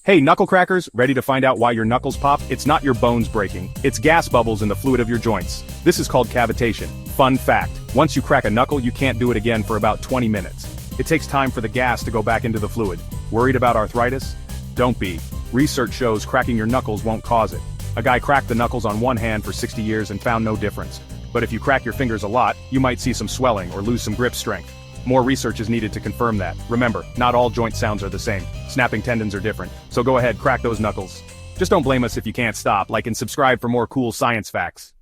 Hey, Knuckle Crackers, ready to find out why your knuckles pop? It's not your bones breaking, it's gas bubbles in the fluid of your joints. This is called cavitation. Fun fact, once you crack a knuckle you can't do it again for about 20 minutes. It takes time for the gas to go back into the fluid. Worried about arthritis? Don't be. Research shows cracking your knuckles won't cause it. A guy cracked the knuckles on one hand for 60 years and found no difference. But if you crack your fingers a lot, you might see some swelling or lose some grip strength. More research is needed to confirm that. Remember, not all joint sounds are the same. Snapping tendons are different. So go ahead, crack those knuckles. Just don't blame us if you can't stop, like and subscribe for more cool science facts.